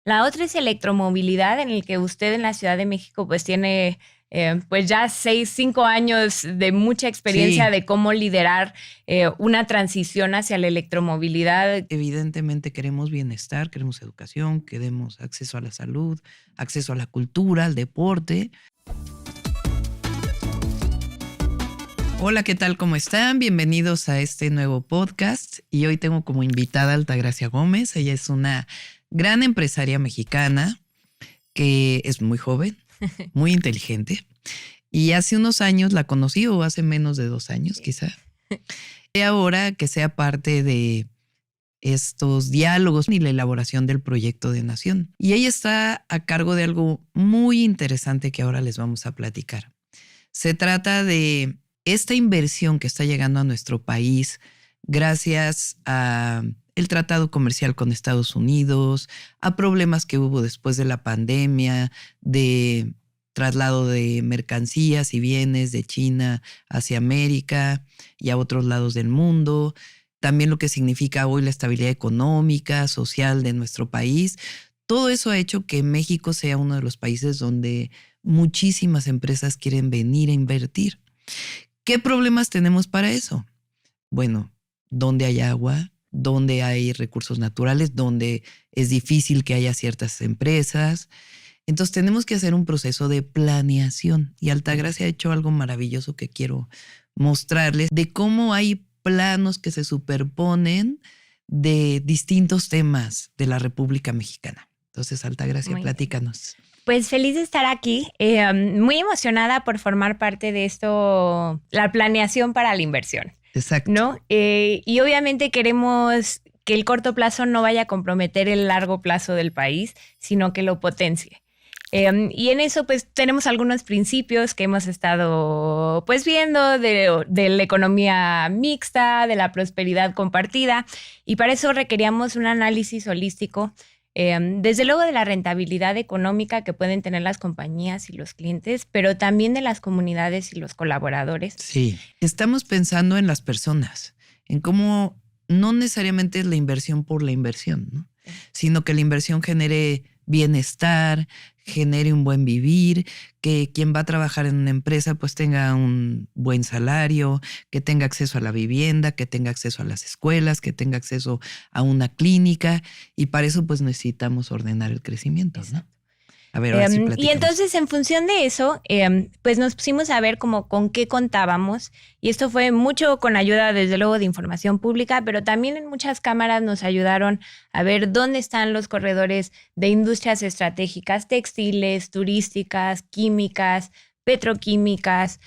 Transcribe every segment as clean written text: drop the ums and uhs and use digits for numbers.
La otra es electromovilidad, en el que usted en la Ciudad de México pues tiene pues ya 5 años de mucha experiencia de cómo liderar una transición hacia la electromovilidad. Evidentemente queremos bienestar, queremos educación, queremos acceso a la salud, acceso a la cultura, al deporte. Hola, ¿qué tal? ¿Cómo están? Bienvenidos a este nuevo podcast. Y hoy tengo como invitada a Altagracia Gómez. Ella es una gran empresaria mexicana que es muy joven, muy inteligente. Y hace unos años la conocí, o hace menos de 2 años quizá. Y ahora que sea parte de estos diálogos y la elaboración del proyecto de nación. Y ella está a cargo de algo muy interesante que ahora les vamos a platicar. Se trata de esta inversión que está llegando a nuestro país gracias a el tratado comercial con Estados Unidos, a problemas que hubo después de la pandemia, de traslado de mercancías y bienes de China hacia América y a otros lados del mundo. También lo que significa hoy la estabilidad económica, social de nuestro país. Todo eso ha hecho que México sea uno de los países donde muchísimas empresas quieren venir a invertir. ¿Qué problemas tenemos para eso? Bueno, ¿dónde hay agua? ¿Dónde hay recursos naturales? ¿Dónde es difícil que haya ciertas empresas? Entonces tenemos que hacer un proceso de planeación. Y Altagracia ha hecho algo maravilloso que quiero mostrarles, de cómo hay planos que se superponen de distintos temas de la República Mexicana. Entonces, Altagracia, platícanos. Pues feliz de estar aquí, muy emocionada por formar parte de esto, la planeación para la inversión. Exacto. ¿No? Y obviamente queremos que el corto plazo no vaya a comprometer el largo plazo del país, sino que lo potencie. Y en eso pues tenemos algunos principios que hemos estado pues viendo de la economía mixta, de la prosperidad compartida, y para eso requeríamos un análisis holístico, desde luego de la rentabilidad económica que pueden tener las compañías y los clientes, pero también de las comunidades y los colaboradores. Sí, estamos pensando en las personas, en cómo no necesariamente es la inversión por la inversión, ¿no? Sino que la inversión genere bienestar, genere un buen vivir, que quien va a trabajar en una empresa pues tenga un buen salario, que tenga acceso a la vivienda, que tenga acceso a las escuelas, que tenga acceso a una clínica, y para eso pues necesitamos ordenar el crecimiento, ¿no? A ver, ahora sí platicamos. Y entonces, en función de eso, pues nos pusimos a ver como con qué contábamos. Y esto fue mucho con ayuda, desde luego, de información pública, pero también en muchas cámaras nos ayudaron a ver dónde están los corredores de industrias estratégicas, textiles, turísticas, químicas, petroquímicas,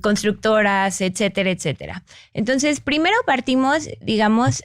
constructoras, etcétera, etcétera. Entonces, primero partimos, digamos,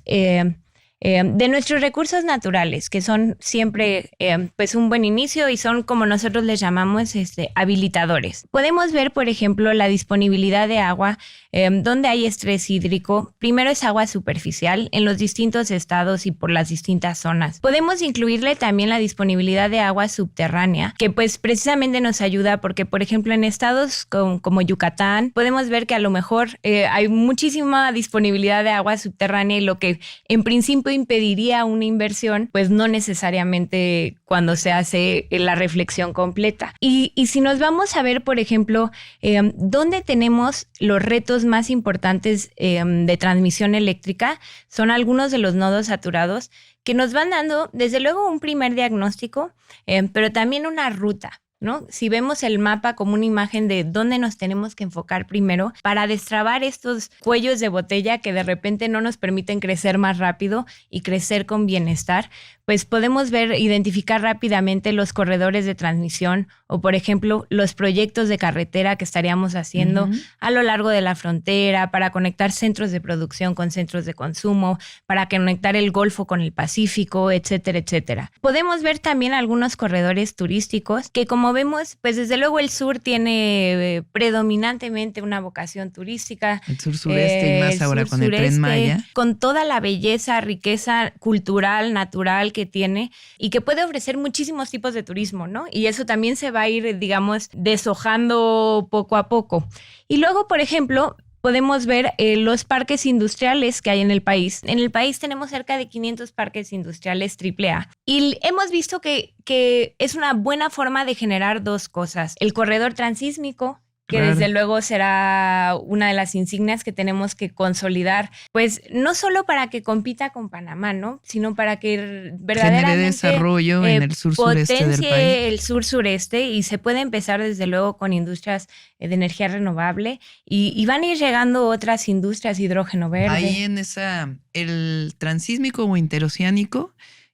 de nuestros recursos naturales, que son siempre pues un buen inicio y son, como nosotros les llamamos, habilitadores. Podemos ver, por ejemplo, la disponibilidad de agua, donde hay estrés hídrico. Primero es agua superficial en los distintos estados y por las distintas zonas. Podemos incluirle también la disponibilidad de agua subterránea, que pues precisamente nos ayuda porque, por ejemplo, en estados como Yucatán, podemos ver que a lo mejor hay muchísima disponibilidad de agua subterránea, y lo que en principio impediría una inversión, pues no necesariamente cuando se hace la reflexión completa. Y si nos vamos a ver, por ejemplo, dónde tenemos los retos más importantes de transmisión eléctrica, son algunos de los nodos saturados que nos van dando, desde luego, un primer diagnóstico, pero también una ruta, ¿no? Si vemos el mapa como una imagen de dónde nos tenemos que enfocar primero para destrabar estos cuellos de botella que de repente no nos permiten crecer más rápido y crecer con bienestar, pues podemos identificar rápidamente los corredores de transmisión o, por ejemplo, los proyectos de carretera que estaríamos haciendo a lo largo de la frontera para conectar centros de producción con centros de consumo, para conectar el Golfo con el Pacífico, etcétera, etcétera. Podemos ver también algunos corredores turísticos que, como vemos, pues desde luego el sur tiene predominantemente una vocación turística. El sur-sureste y más ahora con el Tren Maya. Con toda la belleza, riqueza cultural, natural que tiene y que puede ofrecer muchísimos tipos de turismo, ¿no? Y eso también se va a ir, digamos, deshojando poco a poco. Y luego, por ejemplo, podemos ver los parques industriales que hay en el país. En el país tenemos cerca de 500 parques industriales AAA y hemos visto que es una buena forma de generar dos cosas. El corredor transísmico, que desde luego será una de las insignias que tenemos que consolidar, pues no solo para que compita con Panamá, ¿no? Sino para que verdaderamente genere desarrollo en el sur-sureste del país. El sur-sureste, y se puede empezar desde luego con industrias de energía renovable y van a ir llegando otras industrias, hidrógeno verde. Ahí en el transísmico o interoceánico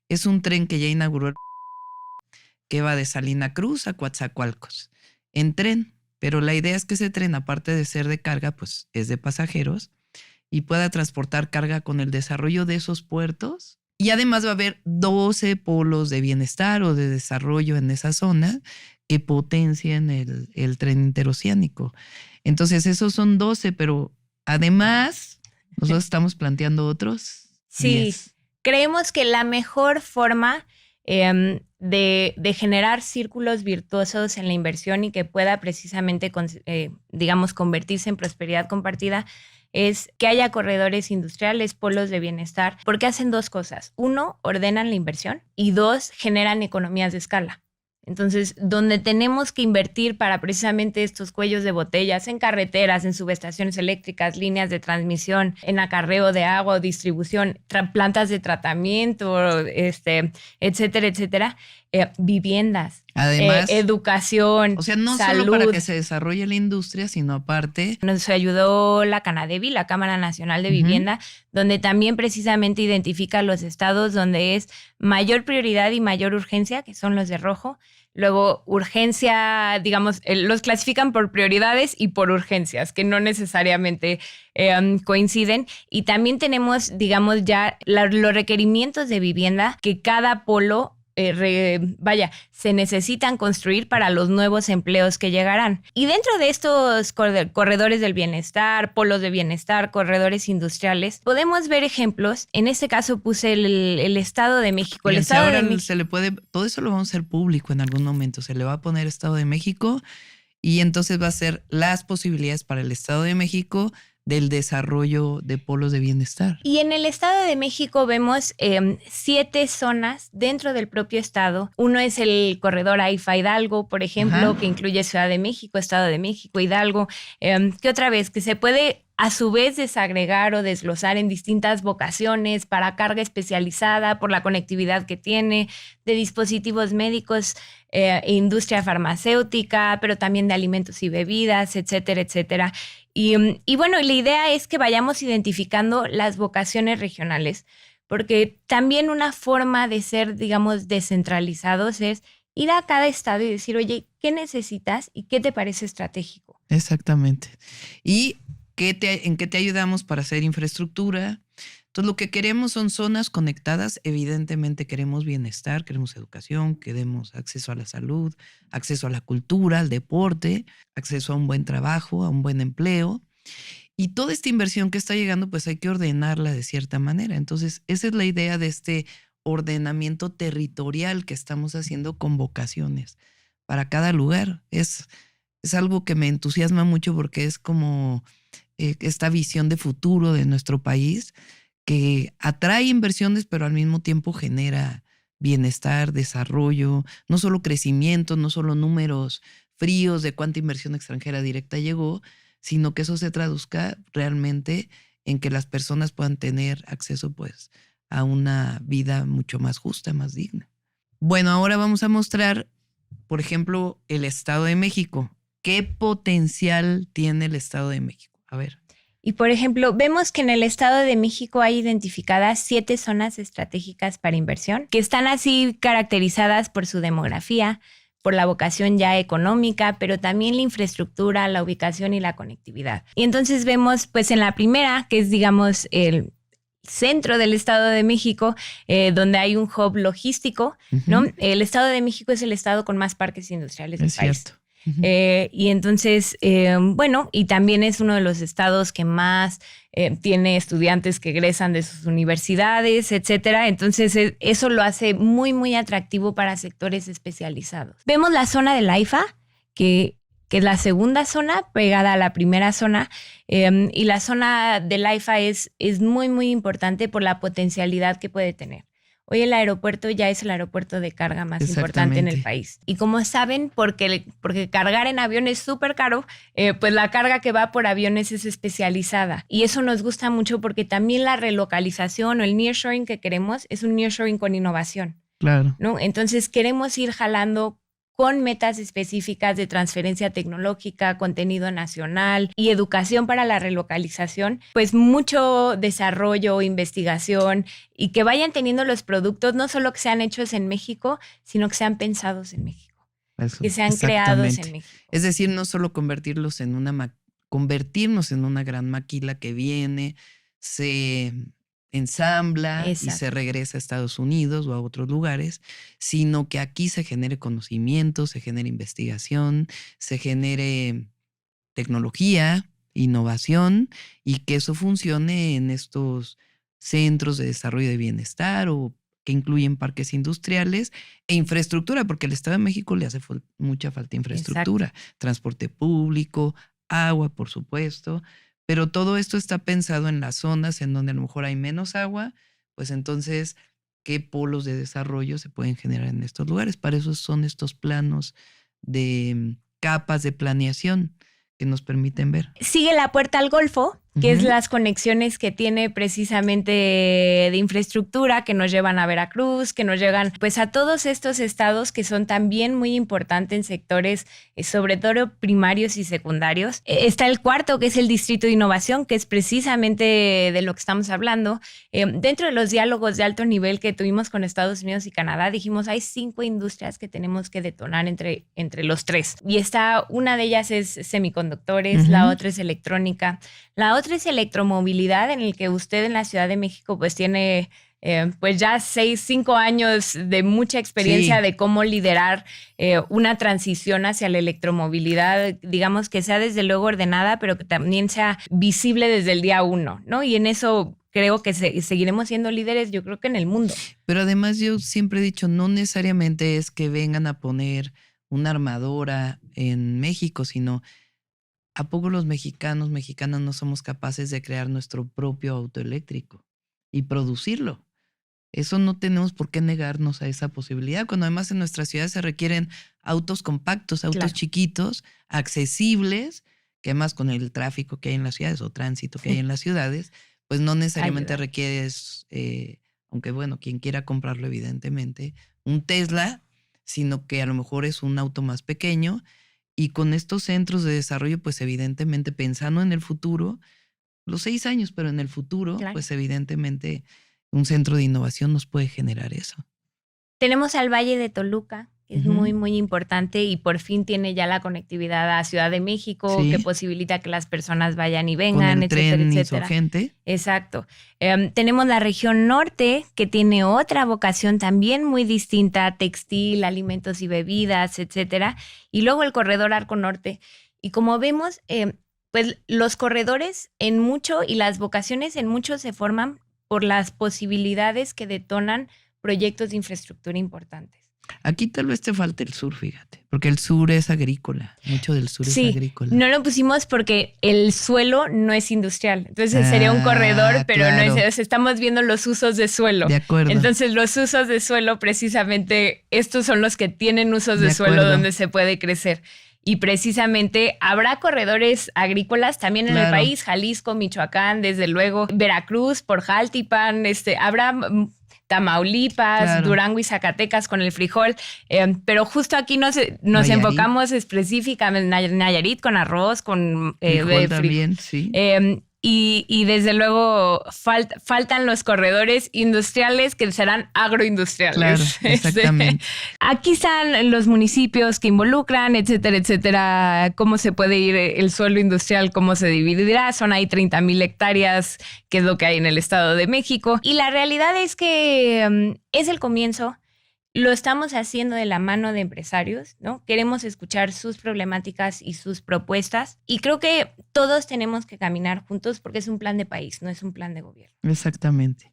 es un tren que ya inauguró que va de Salina Cruz a Coatzacoalcos en tren. Pero la idea es que ese tren, aparte de ser de carga, pues es de pasajeros y pueda transportar carga con el desarrollo de esos puertos. Y además va a haber 12 polos de bienestar o de desarrollo en esa zona que potencien el tren interoceánico. Entonces esos son 12, pero además nosotros estamos planteando otros 10. Creemos que la mejor forma de generar círculos virtuosos en la inversión y que pueda precisamente, digamos, convertirse en prosperidad compartida es que haya corredores industriales, polos de bienestar, porque hacen dos cosas. Uno, ordenan la inversión y dos, generan economías de escala. Entonces, donde tenemos que invertir para precisamente estos cuellos de botellas, en carreteras, en subestaciones eléctricas, líneas de transmisión, en acarreo de agua o distribución, plantas de tratamiento, etcétera, etcétera, viviendas, además, educación, o sea, no salud. Solo para que se desarrolle la industria, sino aparte. Nos ayudó la Canadevi, la Cámara Nacional de Vivienda, donde también precisamente identifica los estados donde es mayor prioridad y mayor urgencia, que son los de rojo. Luego, urgencia, digamos, los clasifican por prioridades y por urgencias, que no necesariamente coinciden. Y también tenemos, digamos, ya los requerimientos de vivienda que cada polo se necesitan construir para los nuevos empleos que llegarán. Y dentro de estos corredores del bienestar, polos de bienestar, corredores industriales, podemos ver ejemplos. En este caso puse el Estado de México. Fíjense, ahora se le puede, todo eso lo vamos a hacer público en algún momento. Se le va a poner Estado de México y entonces va a ser las posibilidades para el Estado de México del desarrollo de polos de bienestar. Y en el Estado de México vemos 7 zonas dentro del propio estado. Uno es el corredor AIFA Hidalgo, por ejemplo, que incluye Ciudad de México, Estado de México, Hidalgo. Que otra vez, que se puede a su vez desagregar o desglosar en distintas vocaciones para carga especializada por la conectividad que tiene, de dispositivos médicos, industria farmacéutica, pero también de alimentos y bebidas, etcétera, etcétera. Y bueno, la idea es que vayamos identificando las vocaciones regionales, porque también una forma de ser, digamos, descentralizados es ir a cada estado y decir, oye, ¿qué necesitas y qué te parece estratégico? Exactamente. ¿Y en qué te ayudamos para hacer infraestructura? Entonces, lo que queremos son zonas conectadas. Evidentemente queremos bienestar, queremos educación, queremos acceso a la salud, acceso a la cultura, al deporte, acceso a un buen trabajo, a un buen empleo. Y toda esta inversión que está llegando, pues hay que ordenarla de cierta manera. Entonces, esa es la idea de este ordenamiento territorial que estamos haciendo con vocaciones para cada lugar. Es algo que me entusiasma mucho porque es como esta visión de futuro de nuestro país que atrae inversiones, pero al mismo tiempo genera bienestar, desarrollo, no solo crecimiento, no solo números fríos de cuánta inversión extranjera directa llegó, sino que eso se traduzca realmente en que las personas puedan tener acceso pues a una vida mucho más justa, más digna. Bueno, ahora vamos a mostrar, por ejemplo, el Estado de México. ¿Qué potencial tiene el Estado de México? A ver. Y, por ejemplo, vemos que en el Estado de México hay identificadas 7 zonas estratégicas para inversión, que están así caracterizadas por su demografía, por la vocación ya económica, pero también la infraestructura, la ubicación y la conectividad. Y entonces vemos, pues en la primera, que es, digamos, el centro del Estado de México, donde hay un hub logístico, ¿no? El Estado de México es el estado con más parques industriales del país. Cierto. Y entonces, bueno, y también es uno de los estados que más tiene estudiantes que egresan de sus universidades, etcétera. Entonces, eso lo hace muy, muy atractivo para sectores especializados. Vemos la zona del AIFA, que que es la segunda zona pegada a la primera zona. Y la zona del AIFA es muy, muy importante por la potencialidad que puede tener. Hoy el aeropuerto ya es el aeropuerto de carga más importante en el país. Y como saben, porque cargar en avión es súper caro, pues la carga que va por aviones es especializada. Y eso nos gusta mucho porque también la relocalización o el nearshoring que queremos es un nearshoring con innovación. Claro. ¿No? Entonces queremos ir jalando con metas específicas de transferencia tecnológica, contenido nacional y educación para la relocalización, pues mucho desarrollo, investigación y que vayan teniendo los productos, no solo que sean hechos en México, sino que sean pensados en México, Eso, que sean creados en México. Es decir, no solo convertirnos en una gran maquila que viene, se ensambla y se regresa a Estados Unidos o a otros lugares, sino que aquí se genere conocimiento, se genere investigación, se genere tecnología, innovación y que eso funcione en estos centros de desarrollo de bienestar o que incluyen parques industriales e infraestructura, porque al Estado de México le hace mucha falta infraestructura, transporte público, agua, por supuesto. Pero todo esto está pensado en las zonas en donde a lo mejor hay menos agua, pues entonces, ¿qué polos de desarrollo se pueden generar en estos lugares? Para eso son estos planos de capas de planeación que nos permiten ver. Sigue la puerta al Golfo, que es las conexiones que tiene precisamente de infraestructura que nos llevan a Veracruz, que nos llegan pues a todos estos estados que son también muy importantes en sectores, sobre todo primarios y secundarios. Está el cuarto, que es el Distrito de Innovación, que es precisamente de lo que estamos hablando. Dentro de los diálogos de alto nivel que tuvimos con Estados Unidos y Canadá, dijimos hay 5 industrias que tenemos que detonar entre los 3. Y una de ellas es semiconductores, la otra es electrónica, la otra es electromovilidad, en el que usted en la Ciudad de México pues tiene pues ya 5 años de mucha experiencia de cómo liderar una transición hacia la electromovilidad, digamos que sea desde luego ordenada, pero que también sea visible desde el día 1, ¿no? Y en eso creo que seguiremos siendo líderes, yo creo que en el mundo. Pero además yo siempre he dicho, no necesariamente es que vengan a poner una armadora en México, sino ¿a poco los mexicanas no somos capaces de crear nuestro propio auto eléctrico y producirlo? Eso no tenemos por qué negarnos a esa posibilidad, cuando además en nuestras ciudades se requieren autos compactos, autos chiquitos, accesibles, que además con el tráfico que hay en las ciudades o tránsito que hay en las ciudades, pues no necesariamente requieres, aunque bueno, quien quiera comprarlo evidentemente, un Tesla, sino que a lo mejor es un auto más pequeño. Y con estos centros de desarrollo, pues evidentemente pensando en el futuro, los 6 años, pero en el futuro, pues evidentemente un centro de innovación nos puede generar eso. Tenemos al Valle de Toluca, que es muy, muy importante y por fin tiene ya la conectividad a Ciudad de México, que posibilita que las personas vayan y vengan, con el etcétera, tren etcétera. Insurgente. Exacto. Tenemos la región norte, que tiene otra vocación también muy distinta, textil, alimentos y bebidas, etcétera. Y luego el corredor Arco Norte. Y como vemos, pues los corredores en mucho y las vocaciones en mucho se forman por las posibilidades que detonan proyectos de infraestructura importantes. Aquí tal vez te falte el sur, fíjate, porque el sur es agrícola, mucho del sur es agrícola. No lo pusimos porque el suelo no es industrial, entonces sería un corredor, pero no es, estamos viendo los usos de suelo. De acuerdo. Entonces los usos de suelo precisamente estos son los que tienen usos de suelo donde se puede crecer. Y precisamente habrá corredores agrícolas también en el país, Jalisco, Michoacán, desde luego, Veracruz, por Jaltipan, habrá Tamaulipas, Durango y Zacatecas con el frijol, pero justo aquí nos enfocamos específicamente en Nayarit con arroz, con frijol también, sí. Y desde luego faltan los corredores industriales que serán agroindustriales. Claro, exactamente. Aquí están los municipios que involucran, etcétera, etcétera. Cómo se puede ir el suelo industrial, cómo se dividirá. Son ahí 30,000 hectáreas, que es lo que hay en el Estado de México. Y la realidad es que es el comienzo. Lo estamos haciendo de la mano de empresarios, ¿no? Queremos escuchar sus problemáticas y sus propuestas. Y creo que todos tenemos que caminar juntos porque es un plan de país, no es un plan de gobierno. Exactamente.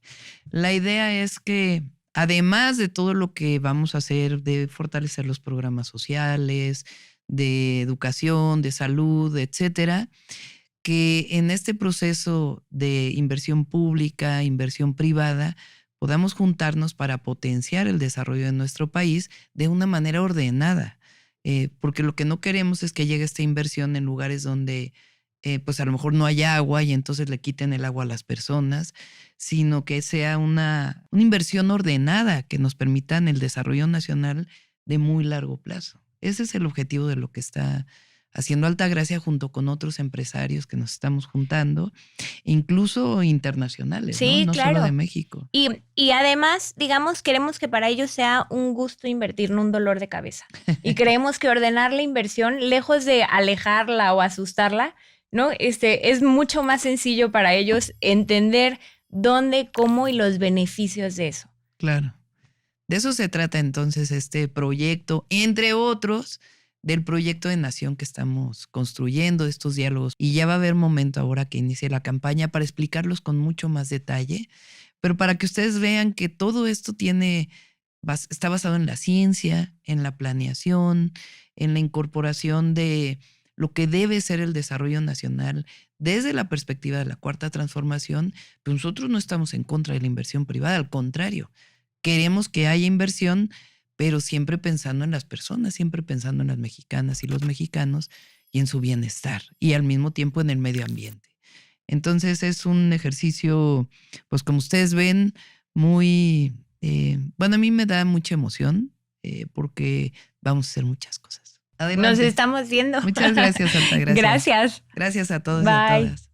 La idea es que además de todo lo que vamos a hacer de fortalecer los programas sociales, de educación, de salud, etcétera, que en este proceso de inversión pública, inversión privada, podamos juntarnos para potenciar el desarrollo de nuestro país de una manera ordenada. Porque lo que no queremos es que llegue esta inversión en lugares donde pues a lo mejor no hay agua y entonces le quiten el agua a las personas, sino que sea una inversión ordenada que nos permita el desarrollo nacional de muy largo plazo. Ese es el objetivo de lo que está haciendo Altagracia junto con otros empresarios que nos estamos juntando, incluso internacionales, Sí, ¿no? No claro. solo de México. Y además, digamos, queremos que para ellos sea un gusto invertir, no un dolor de cabeza. Y creemos que ordenar la inversión, lejos de alejarla o asustarla, ¿no? Es mucho más sencillo para ellos entender dónde, cómo y los beneficios de eso. Claro. De eso se trata entonces este proyecto, entre otros, del proyecto de nación que estamos construyendo, estos diálogos. Y ya va a haber momento ahora que inicie la campaña para explicarlos con mucho más detalle, pero para que ustedes vean que todo esto está basado en la ciencia, en la planeación, en la incorporación de lo que debe ser el desarrollo nacional desde la perspectiva de la Cuarta Transformación. Pues nosotros no estamos en contra de la inversión privada, al contrario, queremos que haya inversión, pero siempre pensando en las personas, siempre pensando en las mexicanas y los mexicanos y en su bienestar y al mismo tiempo en el medio ambiente. Entonces es un ejercicio, pues como ustedes ven, muy, bueno, a mí me da mucha emoción porque vamos a hacer muchas cosas. Adelante. Nos estamos viendo. Muchas gracias, Altagracia. Gracias. Gracias a todos y Bye. a todas.